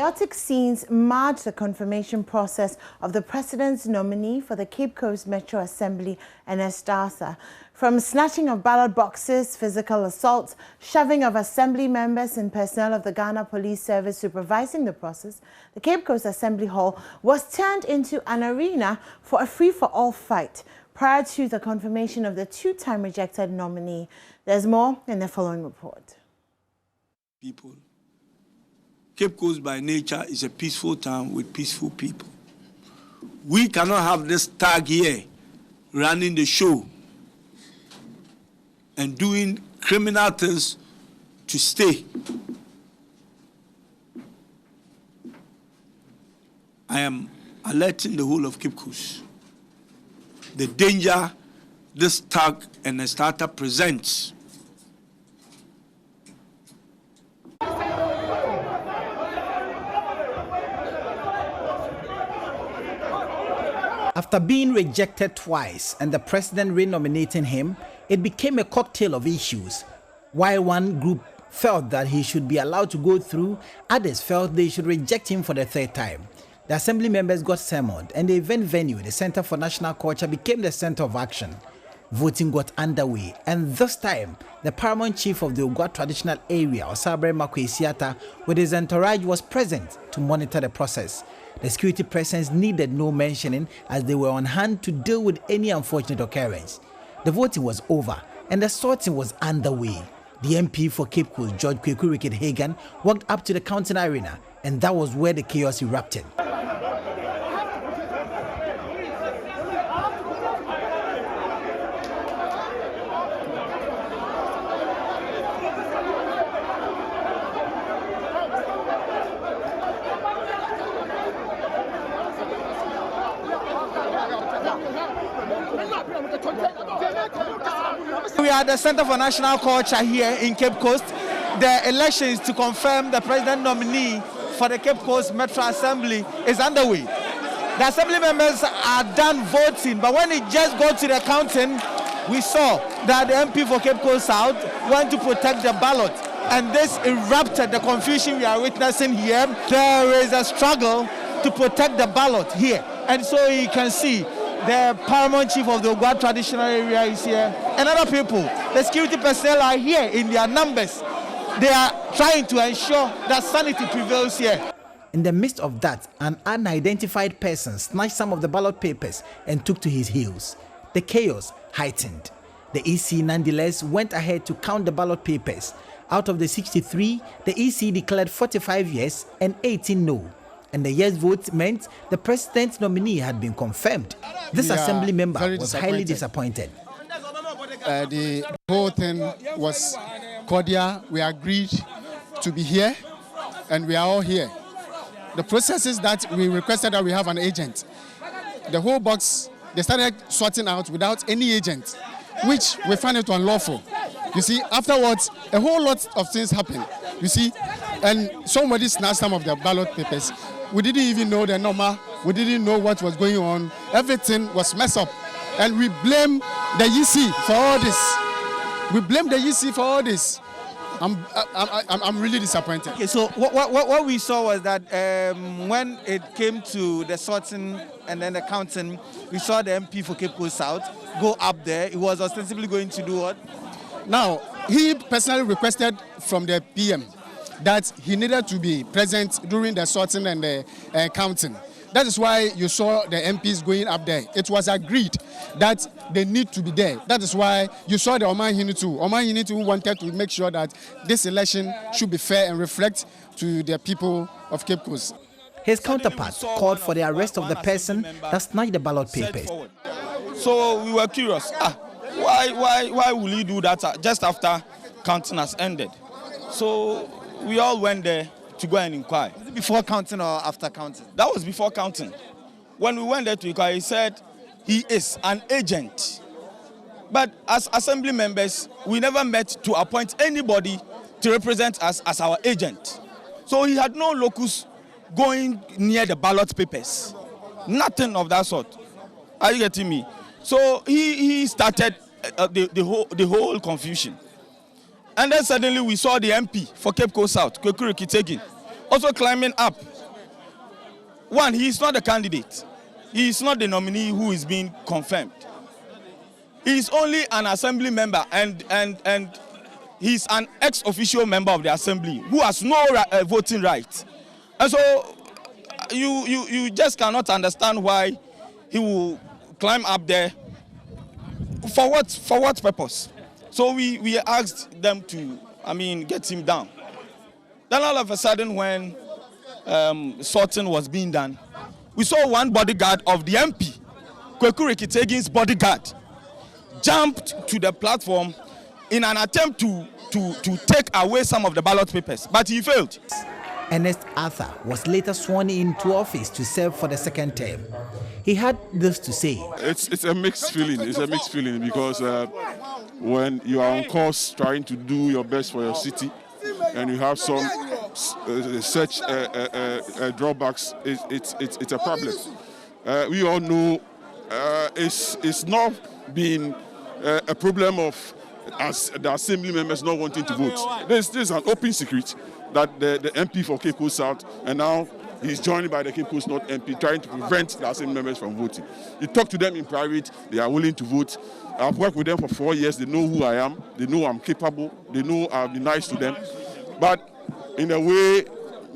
chaotic scenes marked the confirmation process of the president's nominee for the Cape Coast Metro Assembly and Estasa. From snatching of ballot boxes, physical assaults, shoving of assembly members and personnel of the Ghana Police Service supervising the process, the Cape Coast Assembly Hall was turned into an arena for a free-for-all fight prior to the confirmation of the two-time rejected nominee. There's more in the following report. People. Cape Coast by nature is a peaceful town with peaceful people. We cannot have this tag here running the show and doing criminal things to stay. I am alerting the whole of Cape Coast. The danger this tag and a starter presents. After being rejected twice and the president renominating him, it became a cocktail of issues. While one group felt that he should be allowed to go through, others felt they should reject him for the third time. The assembly members got summoned and the event venue, the Center for National Culture, became the center of action. Voting got underway, and this time, the paramount chief of the Ogwa traditional area, Osabre Makwesiata, with his entourage was present to monitor the process. The security presence needed no mentioning as they were on hand to deal with any unfortunate occurrence. The voting was over and the sorting was underway. The MP for Cape Coast, George Kweku Hagan, walked up to the counting arena, and that was where the chaos erupted. We are at the Center for National Culture here in Cape Coast. The elections to confirm the president nominee for the Cape Coast Metro Assembly is underway. The assembly members are done voting, but when it just got to the counting, we saw that the MP for Cape Coast South went to protect the ballot, and this erupted the confusion we are witnessing here. There is a struggle to protect the ballot here, and so you can see the paramount chief of the Ogwa traditional area is here, and other people. The security personnel are here in their numbers. They are trying to ensure that sanity prevails here. In the midst of that, an unidentified person snatched some of the ballot papers and took to his heels. The chaos heightened. The EC nonetheless went ahead to count the ballot papers. Out of the 63, the EC declared 45 yes and 18 no. And the yes vote meant the president's nominee had been confirmed. This assembly member was highly disappointed. The whole thing was cordial. We agreed to be here, and we are all here. The process is that we requested that we have an agent. The whole box, they started sorting out without any agent, which we find it unlawful. You see, afterwards, a whole lot of things happened. You see, and somebody snatched some of the ballot papers. We didn't even know the number. We didn't know what was going on. Everything was messed up. And we blame the EC for all this. We blame the EC for all this. I'm really disappointed. Okay, so what we saw was that when it came to the sorting and then the counting, we saw the MP for Cape Coast South go up there. He was ostensibly going to do what? Now, he personally requested from the PM that he needed to be present during the sorting and the counting. That is why you saw the MPs going up there. It was agreed that they need to be there. That is why you saw the Oman Hinitu. Oman Hinitu wanted to make sure that this election should be fair and reflect to the people of Cape Coast. His counterpart called for the arrest of the person that snatched the ballot papers. So we were curious. Why will he do that just after counting has ended? So we all went there to go and inquire. Was it before counting or after counting? That was before counting. When we went there to inquire, he said he is an agent. But as assembly members, we never met to appoint anybody to represent us as our agent. So he had no locus going near the ballot papers. Nothing of that sort. Are you getting me? So he started the whole confusion. And then suddenly we saw the MP for Cape Coast South, Kweku Hagan, also climbing up one, he is not the candidate. He is not the nominee who is being confirmed. He is only an assembly member, and he's an ex-official member of the assembly who has no voting right. And so you just cannot understand why he will climb up there. For what purpose? So we asked them to, get him down. Then all of a sudden, when sorting was being done, we saw one bodyguard of the MP, Kweku Rekitegin's bodyguard, jumped to the platform in an attempt to take away some of the ballot papers, but he failed. Ernest Arthur was later sworn into office to serve for the second term. He had this to say. It's a mixed feeling. It's a mixed feeling because when you are on course trying to do your best for your city and you have some such drawbacks, it's a problem. We all know it's not been a problem of as the assembly members not wanting to vote. This is an open secret that the MP for Cape Coast South, and now he's joined by the Cape Coast North MP, trying to prevent the assembly members from voting. You talk to them in private, they are willing to vote. I've worked with them for 4 years, they know who I am, they know I'm capable, they know I'll be nice to them. But in a way,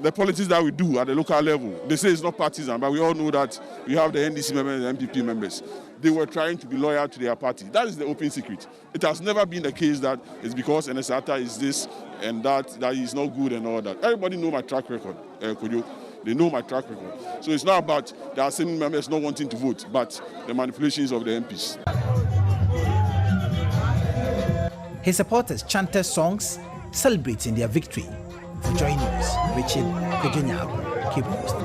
the politics that we do at the local level, they say it's not partisan, but we all know that we have the NDC members and the MPP members. They were trying to be loyal to their party. That is the open secret. It has never been the case that it's because Ernest Arthur is this and that he's not good and all that. Everybody know my track record, Kojo. They know my track record. So it's not about the assembly members not wanting to vote, but the manipulations of the MPs. His supporters chanted songs celebrating their victory. For Joy News, Richard Kwejonyago, Cape Coast.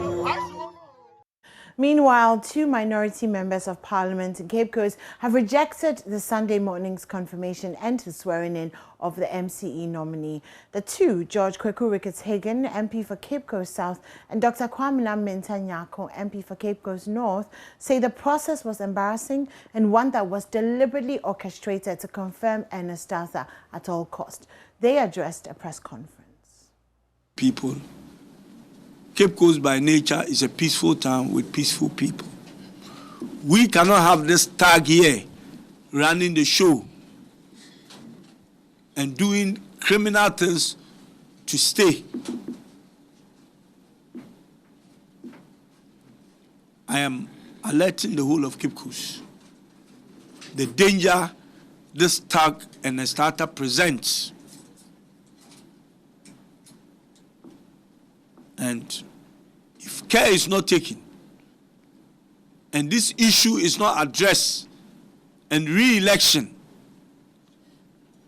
Meanwhile, 2 minority members of parliament in Cape Coast have rejected the Sunday morning's confirmation and the swearing-in of the MCE nominee. The 2, George Kweku Rekitegan, MP for Cape Coast South, and Dr. Kwamina Mintanyako, MP for Cape Coast North, say the process was embarrassing and one that was deliberately orchestrated to confirm Ernest Arthur at all cost. They addressed a press conference. People. Cape Coast by nature is a peaceful town with peaceful people. We cannot have this tag here running the show and doing criminal things to stay. I am alerting the whole of Cape Coast. The danger this tag and a starter presents. And if care is not taken, and this issue is not addressed, and re-election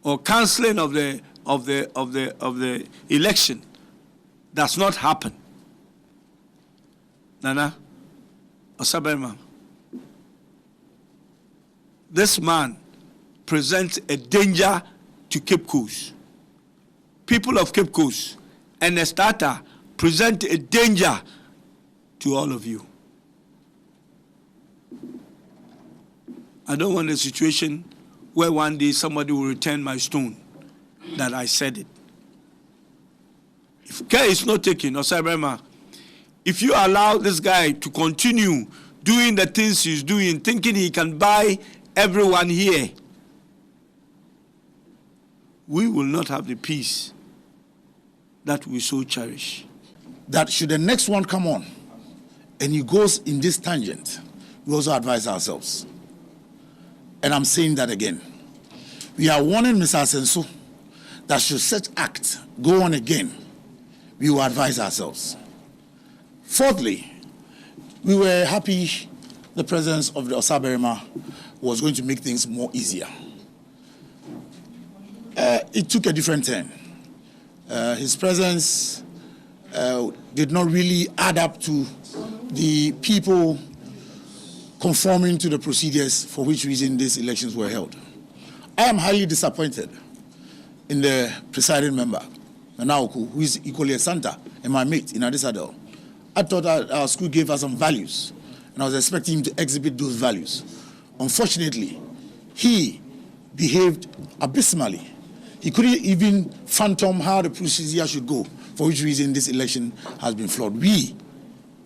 or cancelling of the election does not happen, Nana Osaberma, this man presents a danger to Cape Coast. People of Cape Coast and a starter present a danger to all of you. I don't want a situation where one day somebody will return my stone that I said it. If care is not taken, Osaberma, if you allow this guy to continue doing the things he's doing, thinking he can buy everyone here, we will not have the peace that we so cherish. That should the next one come on and he goes in this tangent, we also advise ourselves. And I'm saying that again. We are warning Mr. Asenso that should such act go on again, we will advise ourselves. Fourthly, we were happy the presence of the Osaberma was going to make things more easier. It took a different turn. His presence did not really add up to the people conforming to the procedures for which reason these elections were held. I am highly disappointed in the presiding member, Nanaoku, who is equally a Santa and my mate in Addis Ababa. I thought our school gave us some values, and I was expecting him to exhibit those values. Unfortunately, he behaved abysmally. He couldn't even fathom how the procedure should go, for which reason this election has been flawed. We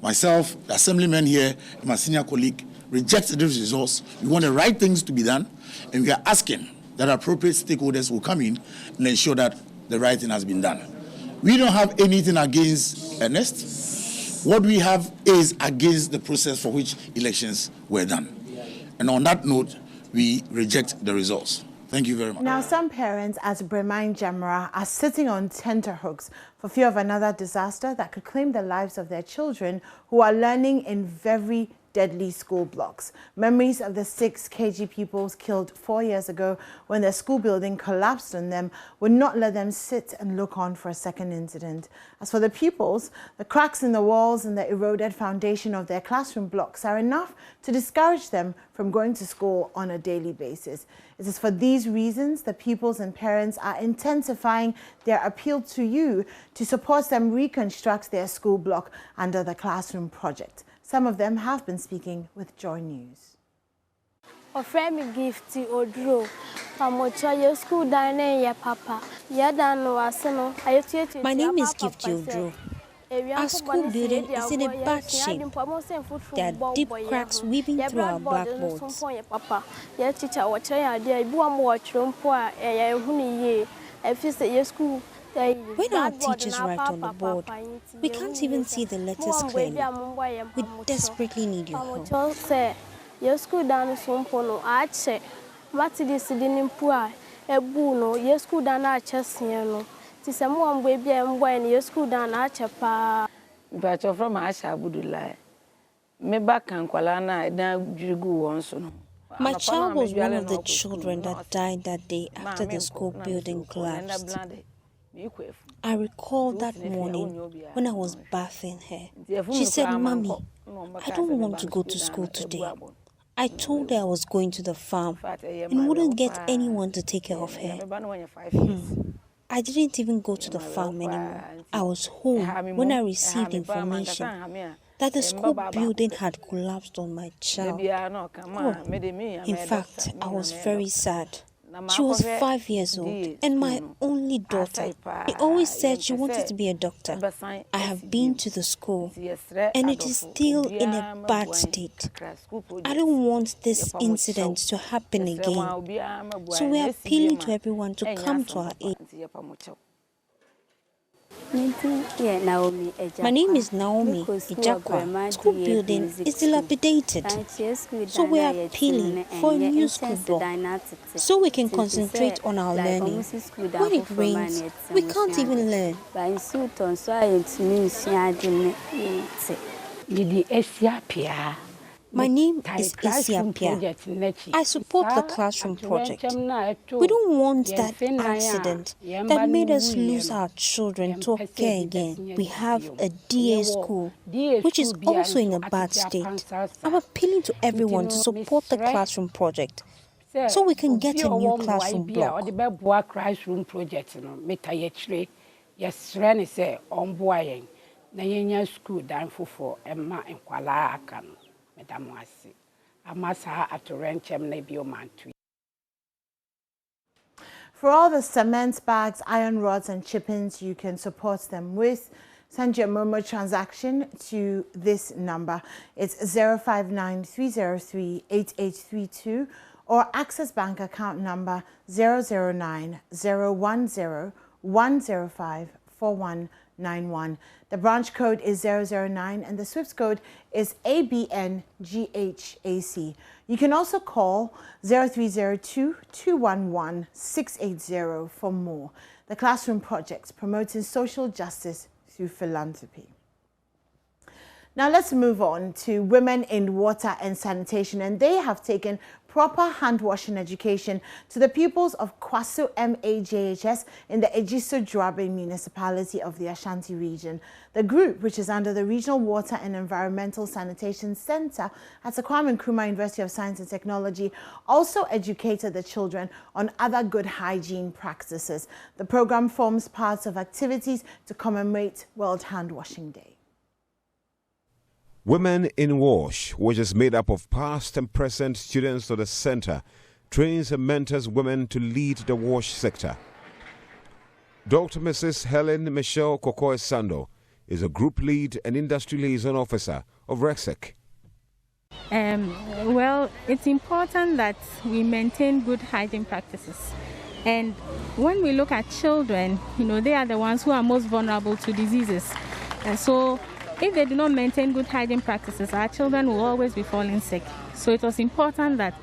myself, the assemblyman here, and my senior colleague, reject these results. We want the right things to be done, and we are asking that appropriate stakeholders will come in and ensure that the right thing has been done. We don't have anything against Ernest. What we have is against the process for which elections were done. And on that note, we reject the results. Thank you very much. Now, some parents at Bremain Jamra are sitting on tenterhooks for fear of another disaster that could claim the lives of their children who are learning in very deadly school blocks. Memories of the 6 KG pupils killed 4 years ago when their school building collapsed on them would not let them sit and look on for a second incident. As for the pupils, the cracks in the walls and the eroded foundation of their classroom blocks are enough to discourage them from going to school on a daily basis. It is for these reasons the pupils and parents are intensifying their appeal to you to support them reconstruct their school block under the classroom project. Some of them have been speaking with Joy News. My name is Gifty Odro. Our school building is in a bad shape. There are deep cracks weaving through our blackboards. When our teachers write on the board, we can't even see the letters clearly. We desperately need your help. Your school down is one pono, I check. Matidis didn't pour a buno, your school down at Chessiano. Tis a more baby and when your school down at Chapa. But you're from Asha Budulai. Me back and Kualana, now you go once. My child was one of the children that died that day after the school building collapsed. I recall that morning when I was bathing her. She said, "Mommy, I don't want to go to school today." I told her I was going to the farm and wouldn't get anyone to take care of her. I didn't even go to the farm anymore. I was home when I received information that the school building had collapsed on my child. In fact, I was very sad. She was 5 years old and my only daughter. She always said she wanted to be a doctor. I have been to the school and it is still in a bad state. I don't want this incident to happen again. So we are appealing to everyone to come to our aid. My name is Naomi Ijakwa. School building is dilapidated, so we are appealing for a new school block so we can concentrate on our learning. When it rains, we can't even learn. My name is Isiapia. I support the classroom project. We don't want that accident that made us lose our children to occur again. We have a DA school, which is also in a bad state. I'm appealing to everyone to support the classroom project so we can get a new classroom block. For all the cement bags, iron rods and chippings you can support them with, send your Momo transaction to this number. It's 059-303-8832 or Access Bank account number 009-010-105-4191. The branch code is 009 and the SWIFT code is ABNGHAC. You can also call 0302-211-680 for more. The Classroom Project, promoting social justice through philanthropy. Now let's move on to women in water and sanitation, and they have taken proper hand washing education to the pupils of Kwaso MAJHS in the Ejiso Joabe municipality of the Ashanti region. The group, which is under the Regional Water and Environmental Sanitation Center at the Kwame Nkrumah University of Science and Technology, also educated the children on other good hygiene practices. The program forms part of activities to commemorate World Hand Washing Day. Women in Wash, which is made up of past and present students of the center, trains and mentors women to lead the wash sector. Dr. Mrs. Helen Michelle Kokoe Sando is a group lead and industry liaison officer of REXEC. Well, it's important that we maintain good hygiene practices. And when we look at children, they are the ones who are most vulnerable to diseases. And so if they do not maintain good hygiene practices, our children will always be falling sick. So it was important that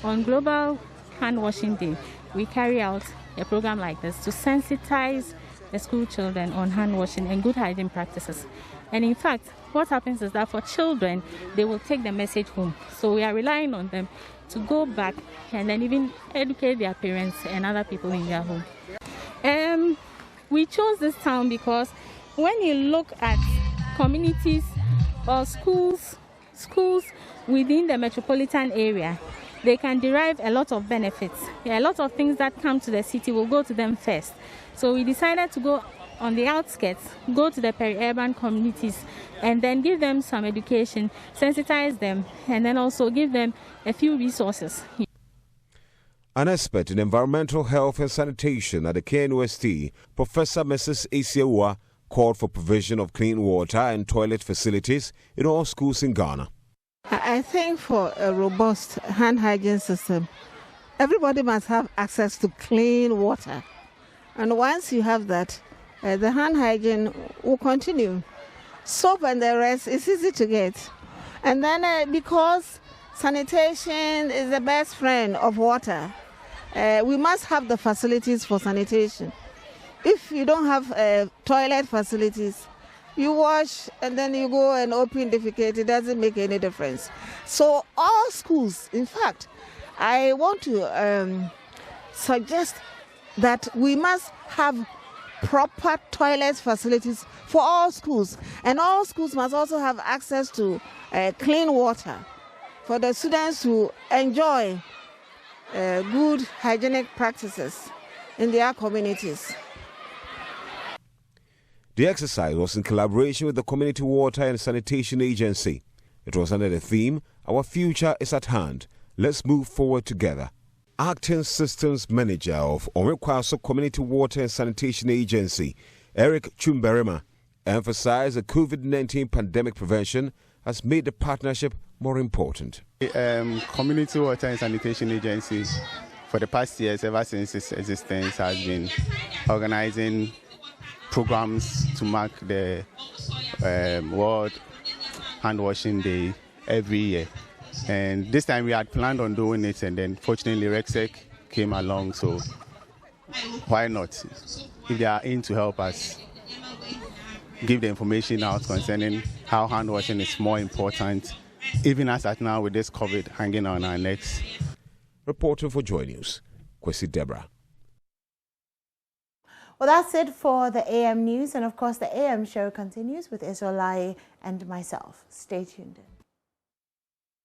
on Global Hand Washing Day, we carry out a program like this to sensitize the school children on hand washing and good hygiene practices. And in fact, what happens is that for children, they will take the message home. So we are relying on them to go back and then even educate their parents and other people in their home. We chose this town because when you look at communities or schools within the metropolitan area, they can derive a lot of benefits. A lot of things that come to the city will go to them first. So we decided to go on the outskirts, go to the peri-urban communities, and then give them some education, sensitize them, and then also give them a few resources. An expert in environmental health and sanitation at the KNUST, Professor Mrs. Esiawa, called for provision of clean water and toilet facilities in all schools in Ghana. I think for a robust hand hygiene system, everybody must have access to clean water. And once you have that, the hand hygiene will continue. Soap and the rest is easy to get. And then because sanitation is the best friend of water, we must have the facilities for sanitation. If you don't have toilet facilities, you wash and then you go and open defecate, it doesn't make any difference. So all schools, in fact, I want to suggest that we must have proper toilet facilities for all schools. And all schools must also have access to clean water for the students to enjoy good hygienic practices in their communities. The exercise was in collaboration with the Community Water and Sanitation Agency. It was under the theme, Our Future is at Hand. Let's move forward together. Acting Systems Manager of Omekwaso Community Water and Sanitation Agency, Eric Chumberema, emphasized that COVID-19 pandemic prevention has made the partnership more important. Community Water and Sanitation Agency, for the past years, ever since its existence, has been organizing programs to mark the World Hand Washing Day every year. And this time we had planned on doing it, and then fortunately REXEC came along, so why not? If they are in to help us give the information out concerning how hand washing is more important, even as at now with this COVID hanging on our necks. Reporting for Joy News, Kwesi Deborah. Well, that's it for the AM News, and of course the AM show continues with Israel and myself. Stay tuned in.